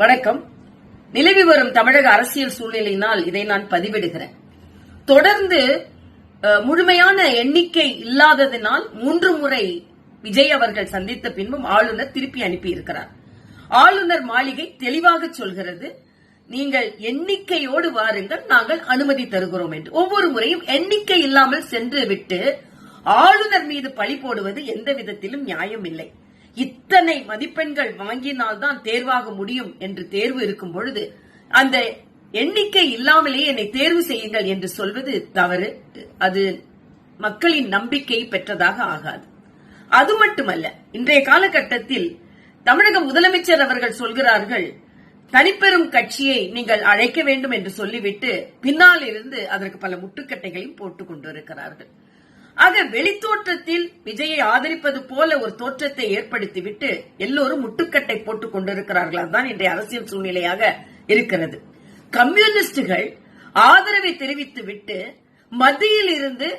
வணக்கம். நிலவி வரும் தமிழக அரசியல் சூழ்நிலையினால் இதை நான் பதிவிடுகிறேன். தொடர்ந்து முழுமையான எண்ணிக்கை இல்லாததினால் 3 முறை விஜய் அவர்கள் சந்தித்த பின்பும் ஆளுநர் திருப்பி அனுப்பியிருக்கிறார். ஆளுநர் மாளிகை தெளிவாக சொல்கிறது, நீங்கள் எண்ணிக்கையோடு வாருங்கள், நாங்கள் அனுமதி தருகிறோம் என்று. ஒவ்வொரு முறையும் எண்ணிக்கை இல்லாமல் சென்று விட்டு ஆளுநர் மீது பழி போடுவது எந்த விதத்திலும் நியாயம் இல்லை. இத்தனை மதிப்பெண்கள் வாங்கினால்தான் தேர்வாக முடியும் என்று தேர்வு இருக்கும் பொழுது அந்த எண்ணிக்கை இல்லாமலேயே என்னை தேர்வு செய்யுங்கள் என்று சொல்வது தவறு. அது மக்களின் நம்பிக்கை பெற்றதாக ஆகாது. அது மட்டுமல்ல, இன்றைய காலகட்டத்தில் தமிழக முதலமைச்சர் அவர்கள் சொல்கிறார்கள், தனிப்பெரும் கட்சியை நீங்கள் அழைக்க வேண்டும் என்று சொல்லிவிட்டு பின்னால் இருந்து அதற்கு பல முட்டுக்கட்டைகளையும் போட்டுக் கொண்டிருக்கிறார்கள். ஆக வெளித்தோற்றத்தில் விஜயை ஆதரிப்பது போல ஒரு தோற்றத்தை ஏற்படுத்திவிட்டு எல்லோரும் முட்டுக்கட்டை போட்டுக் கொண்டிருக்கிறார்கள். அதுதான் இன்றைய அரசியல் சூழ்நிலையாக இருக்கிறது. கம்யூனிஸ்டுகள் ஆதரவை தெரிவித்துவிட்டு மத்தியில் இருந்து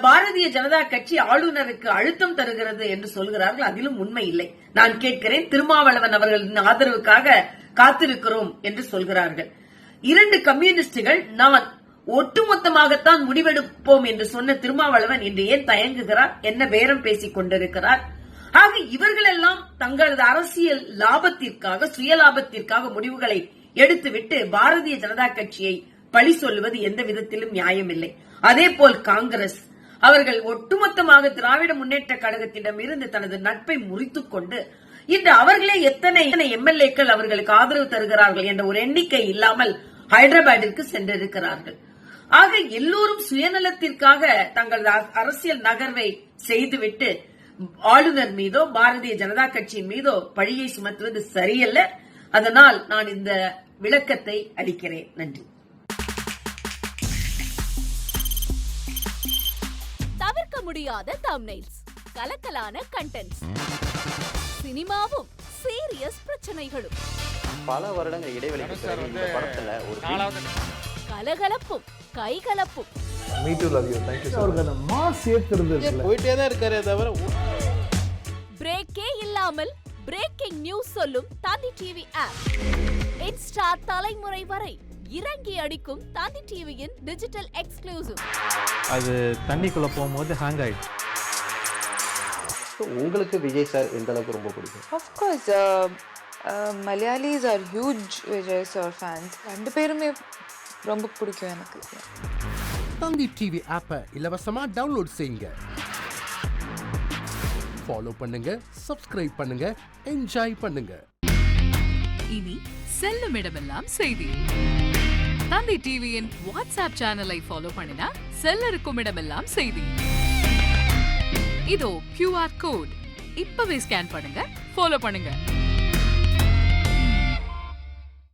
பாரதிய ஜனதா கட்சி ஆளுநருக்கு அழுத்தம் தருகிறது என்று சொல்கிறார்கள். அதிலும் உண்மை இல்லை. நான் கேட்கிறேன், திருமாவளவன் அவர்களின் ஆதரவுக்காக காத்திருக்கிறோம் என்று சொல்கிறார்கள். 2 கம்யூனிஸ்டுகள் நான் ஒட்டுமொத்தமாகத்தான் முடிவெடுப்போம் என்று சொன்ன திருமாவளவன் இன்று ஏன் தயங்குகிறார்? என்ன பேரம் பேசிக் கொண்டிருக்கிறார்? ஆக இவர்களெல்லாம் தங்களது அரசியல் லாபத்திற்காக, சுயலாபத்திற்காக முடிவுகளை எடுத்துவிட்டு பாரதிய ஜனதா கட்சியை பழி சொல்லுவது எந்த விதத்திலும் நியாயமில்லை. அதேபோல் காங்கிரஸ் அவர்கள் ஒட்டுமொத்தமாக திராவிட முன்னேற்ற கழகத்திடம் இருந்து தனது நட்பை முறித்துக் கொண்டு இன்று அவர்களே எத்தனை எம்எல்ஏக்கள் அவர்களுக்கு ஆதரவு தருகிறார்கள் என்ற ஒரு எண்ணிக்கை இல்லாமல் ஹைதராபாத்திற்கு சென்றிருக்கிறார்கள். ஆக எல்லோரும் சுயநலத்திற்காக தங்களது அரசியல் நகர்வை செய்துவிட்டு ஆளுநர் மீதோ பாரதிய ஜனதா கட்சியின் மீதோ பழியை சுமத்துவது சரியல்ல. அதனால் நான் இந்த விளக்கத்தை அளிக்கிறேன். நன்றி. தவிர்க்க முடியாத தம்ப்நெயில்ஸ், கலக்கலான கண்டென்ட்ஸ், சினிமாவும் சீரியஸ் பிரச்சனைகளும், பல வருடங்கள் இடைவெளிக்கு பிறகு இந்த படத்துல ஒரு கலகலப்பும் கைகலப்பும். Me too, love you. Thank you so much. அவர்களை மாஸ் ஏத்துறது இல்ல. போயிட்டே தான் இருக்காரே தவிர பிரேக்கே இல்லாமல் பிரேக்கிங் நியூஸ் சொல்லும் தந்தி டிவி ஆப். இன்ஸ்டா தலைமுறை வரை இறங்கி அடிக்கும் தந்தி டிவியின் டிஜிட்டல் எக்ஸ்க்ளூசிவ். அது தண்ணிக்குள்ள போகும்போது ஹேங் ஆயிடுச்சு. உங்களுக்கு விஜய் சார் எந்த அளவுக்கு ரொம்ப பிடிக்கும்? Of course, Malayalis are huge Vijay sir fans. 2 பேருமே ரொம்ப பிடிக்கும் எனக்கு. தந்தி டிவி ஆப்பை இலவசமா டவுன்லோட் செய்யுங்க. ஃபாலோ பண்ணுங்க, சப்ஸ்கிரைப் பண்ணுங்க, என்ஜாய் பண்ணுங்க. இனி செல்லும் இடமெல்லாம் செய்தி. தந்தி டிவியின் வாட்ஸ்அப் சேனலை ஃபாலோ பண்ணினா செல்ல இருக்கும் இடமெல்லாம் செய்தி. இதோ QR கோட், இப்பவே ஸ்கேன் பண்ணுங்க, ஃபாலோ பண்ணுங்க.